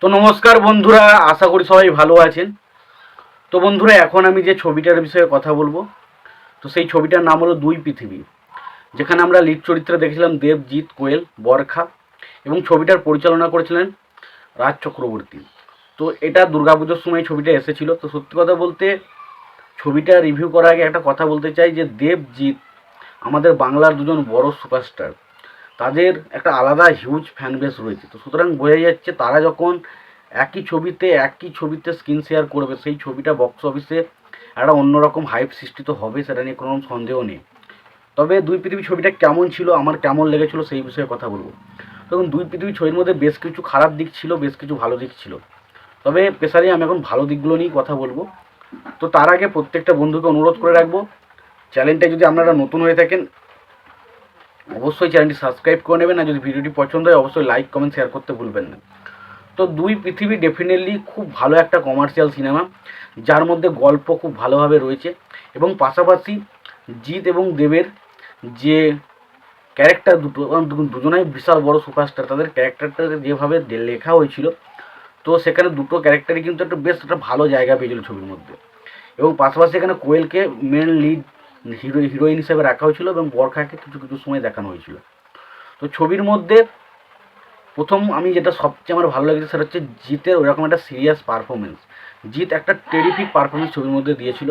তো নমস্কার বন্ধুরা, আশা করি সবাই ভালো আছেন। তো বন্ধুরা, এখন আমি যে ছবিটার বিষয়ে কথা বলবো, তো সেই ছবিটার নাম হলো দুই পৃথিবী, যেখানে আমরা লিড চরিত্রে দেখেছিলাম দেবজিৎ কোয়েল বরখা, এবং ছবিটার পরিচালনা করেছিলেন রাজ চক্রবর্তী। তো এটা দুর্গাপুজোর সময় ছবিটা এসেছিল। তো সত্যি কথা বলতে, ছবিটা রিভিউ করার আগে একটা কথা বলতে চাই যে দেবজিৎ আমাদের বাংলার দুজন বড় সুপারস্টার, তাদের একটা আলাদা হিউজ ফ্যান বেস রয়েছে। তো সুতরাং বোঝা যাচ্ছে তারা যখন একই ছবিতে স্ক্রিন শেয়ার করবে, সেই ছবিটা বক্স অফিসে একটা অন্যরকম হাইপ সৃষ্টি তো হবে, সেটা নিয়ে কোনো সন্দেহ নেই। তবে দুই পৃথিবী ছবিটা কেমন ছিল, আমার কেমন লেগেছিল, সেই বিষয়ে কথা বলবো। তখন দুই পৃথিবী ছবির মধ্যে বেশ কিছু খারাপ দিক ছিল, বেশ কিছু ভালো দিক ছিল। তবে স্পেশালি আমি এখন ভালো দিকগুলো নিয়েই কথা বলবো। তো তার আগে প্রত্যেকটা বন্ধুকে অনুরোধ করে রাখবো, চ্যানেলটা যদি আপনারা নতুন হয়ে থাকেন অবশ্যই চ্যানেলটি সাবস্ক্রাইব করে নেবেন, আর যদি ভিডিওটি পছন্দ হয় অবশ্যই লাইক কমেন্ট শেয়ার করতে ভুলবেন না। তো দুই পৃথিবী ডেফিনেটলি খুব ভালো একটা কমার্শিয়াল সিনেমা, যার মধ্যে গল্প খুব ভালোভাবে রয়েছে, এবং পাশাপাশি জিৎ এবং দেবের যে ক্যারেক্টার দুটো, দুজনাই বিশাল বড় সুপারস্টার, তাদের ক্যারেক্টারটা যেভাবে লেখা হয়েছিল, তো সেখানে দুটো ক্যারেক্টারই কিন্তু একটা বেশ একটা ভালো জায়গা পেয়েছিল ছবির মধ্যে। এবং পাশাপাশি এখানে কোয়েলকে মেন লিড হিরোইন হিসেবে রাখা হয়েছিল, এবং বরখাকে কিছু কিছু সময় দেখানো হয়েছিল। তো ছবির মধ্যে প্রথম আমি যেটা সবচেয়ে আমার ভালো লেগেছে সেটা হচ্ছে জিতের ওইরকম একটা সিরিয়াস পারফরমেন্স। জিৎ একটা টেরিফিক পারফরমেন্স ছবির মধ্যে দিয়েছিল।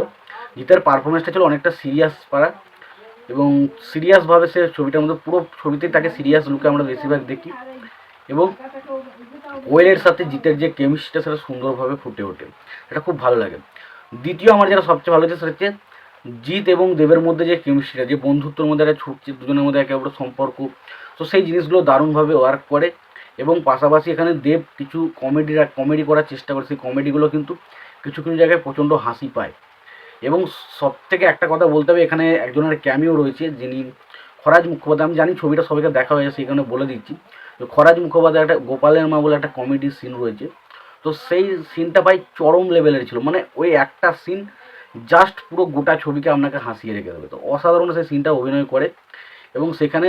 জিতের পারফরমেন্সটা ছিল অনেকটা সিরিয়াস পারা, এবং সিরিয়াসভাবে সে ছবিটার মধ্যে পুরো ছবিতেই তাকে সিরিয়াস লুকে আমরা বেশিরভাগ দেখি। এবং কোয়েলের সাথে জিতের যে কেমিস্ট্রিটা সেটা সুন্দরভাবে ফুটে ওঠে, এটা খুব ভালো লাগে। দ্বিতীয় আমার যেটা সবচেয়ে ভালো হচ্ছে সেটা হচ্ছে জিৎ এবং দেবের মধ্যে যে কেমিস্ট্রিটা, যে বন্ধুত্বের মধ্যে একটা ছুটছে দুজনের মধ্যে একে অপরের সম্পর্ক, তো সেই জিনিসগুলো দারুণভাবে ওয়ার্ক করে। এবং পাশাপাশি এখানে দেব কিছু কমেডি করার চেষ্টা করে, সেই কমেডিগুলো কিন্তু কিছু কিছু জায়গায় প্রচণ্ড হাসি পায়। এবং সব থেকে একটা কথা বলতে হবে, এখানে একজনের ক্যামিও রয়েছে, যিনি খরাজ মুখোপাধ্যায়। আমি জানি ছবিটা সবাইকে দেখা হয়েছে, সেই কারণে বলে দিচ্ছি। তো খরাজ মুখোপাধ্যায় একটা গোপালের মা বলে একটা কমেডি সিন রয়েছে, তো সেই সিনটা ভাই চরম লেভেলের ছিল। মানে ওই একটা সিন জাস্ট পুরো গোটা ছবিকে আপনাকে হাসিয়ে রেখে দেবে। তো অসাধারণ সেই সিনটা অভিনয় করে, এবং সেখানে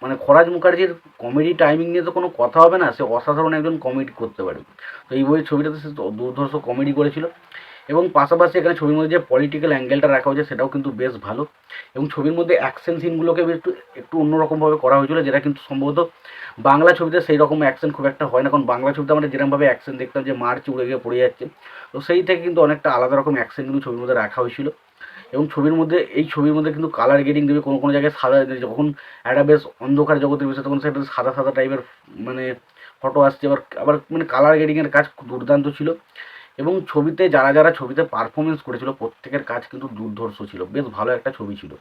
মানে খরাজ মুখার্জির কমেডি টাইমিং নিয়ে তো কোনো কথা হবে না, সে অসাধারণ একজন কমেডি করতে পারে। তো এই বইয়ের ছবিটাতে সে দুর্ধর্ষ কমেডি করেছিল। এবং পাশাপাশি এখানে ছবির মধ্যে যে পলিটিক্যাল অ্যাঙ্গেলটা রাখা হয়েছে সেটাও কিন্তু বেশ ভালো। এবং ছবির মধ্যে অ্যাকশন সিনগুলোকে একটু একটু অন্যরকমভাবে করা হয়েছিল, যেটা কিন্তু সম্ভবত বাংলা ছবিতে সেই রকম অ্যাকশন খুব একটা হয় না। কারণ বাংলা ছবিতে আমরা যেরকমভাবে অ্যাকশন দেখতাম যে মারছে উড়ে গিয়ে পড়ে যাচ্ছে, তো সেই থেকে কিন্তু অনেকটা আলাদা রকম অ্যাকশন কিন্তু ছবির মধ্যে রাখা হয়েছিল। এবং ছবির মধ্যে কিন্তু কালার গ্রেডিং দেবে, কোনো কোনো জায়গায় সাদা, যখন একটা বেশ অন্ধকার জগতের বিষয় তখন সেটা সাদা সাদা টাইপের মানে ফটো আসছে। আবার আবার মানে কালার গ্রেডিংয়ের কাজ দুর্দান্ত ছিল। এবং ছবিতে যারা যারা ছবিতে পারফরমেন্স করেছিল প্রত্যেকের কাজ কিন্তু দুর্ধর্ষ ছিল, বেশ ভালো একটা ছবি ছিল।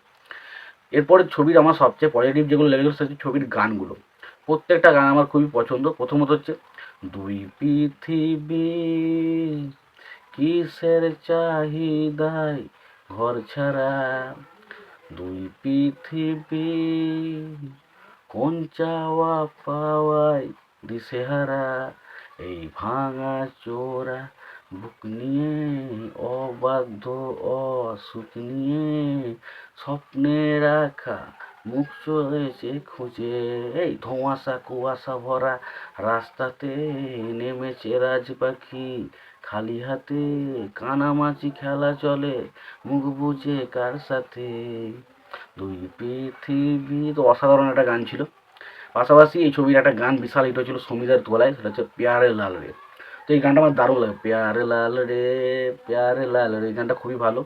এরপরে ছবির আমার সবচেয়ে পজিটিভ যেগুলো লেগেছিল সেটা হচ্ছে ছবির গানগুলো। প্রত্যেকটা গান আমার খুবই পছন্দ। প্রথমত হচ্ছে দুই পৃথিবী কিসের চাহিদায় ঘর ছাড়া, দুই পৃথিবী কোন চাওয়া পাওয়ায় দিশেহারা, এই ভাঙা চোরা বুক নিয়ে অবাধ্য অসুখ নিয়ে স্বপ্নে রাখা মুখ চলেছে খুঁজে, এই ধোঁয়াশা কুয়াশা ভরা রাস্তাতে নেমেছে রাজ পাখি খালি হাতে, কানামাছি খেলা চলে মুখ বুঝে কার সাথে, দুই পৃথিবী। তো অসাধারণ একটা গান ছিল। পাশাপাশি এই ছবির একটা গান বিশাল হিট হয়েছিল সমীরের তোলায়, সেটা হচ্ছে প্যারে লাল রে। তো এই গানটা আমার দারুণ লাগে, প্যারে লাল রে প্যারে লাল রে, এই গানটা খুবই ভালো।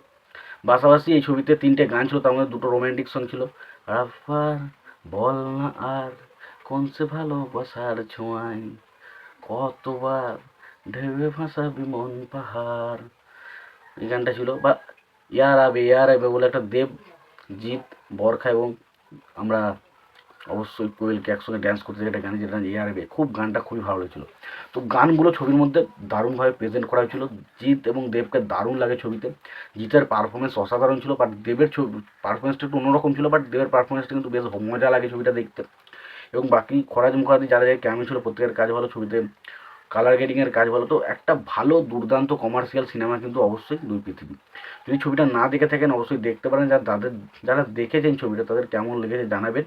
পাশাপাশি এই ছবিতে তিনটে গান ছিল, তার মধ্যে দুটো রোম্যান্টিক সং ছিল। রাফার বল না আর কোন সে ভালোবাসার ছোঁয়ায়, কতবার ঢেউয়ে ভাসাবি মন পাহাড়, এই গানটা ছিল। বা ইয়ার আবে বলে একটা দেব জিৎ বরখা এবং আমরা অবশ্যই কোয়েলকে একসঙ্গে ড্যান্স করতে একটা গান, যেটা ইয়ার আবে, খুব গানটা খুবই ভালো লেগেছিল। তো গানগুলো ছবির মধ্যে দারুণভাবে প্রেজেন্ট করা হয়েছিল। জিৎ এবং দেবকে দারুণ লাগে ছবিতে। জিতের পারফরমেন্স অসাধারণ ছিল, বাট দেবের পারফরমেন্সটা একটু অন্যরকম ছিল, বাট দেবের পারফরমেন্সটা কিন্তু বেশ মজা লাগে ছবিটা দেখতে। এবং বাকি খরাজ মুখার্জি যারা যারা ক্যামিও ছিল প্রত্যেকের কাজ ভালো ছবিতে, কালার গ্রেডিংয়ের কাজ ভালো। তো একটা ভালো দুর্দান্ত কমার্শিয়াল সিনেমা কিন্তু অবশ্যই দুই পৃথিবী। যদি ছবিটা না দেখে থাকেন অবশ্যই দেখতে পারেন, যারা দেখেছেন ছবিটা তাদের কেমন লেগেছে জানাবেন।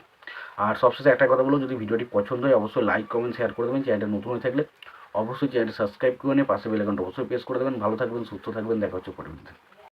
আর সবশেষে একটা কথা বলবো, যদি ভিডিওটি পছন্দ হয় অবশ্যই লাইক কমেন্ট শেয়ার করে দেবেন। চ্যানেলটা নতুন হয়ে থাকলে অবশ্যই চ্যানেলটি সাবস্ক্রাইব করে নিয়ে পাশে বেল আইকনটা অবশ্যই প্রেস করে দেবেন। ভালো থাকবেন, সুস্থ থাকবেন, দেখা হচ্ছে পরবর্তীতে।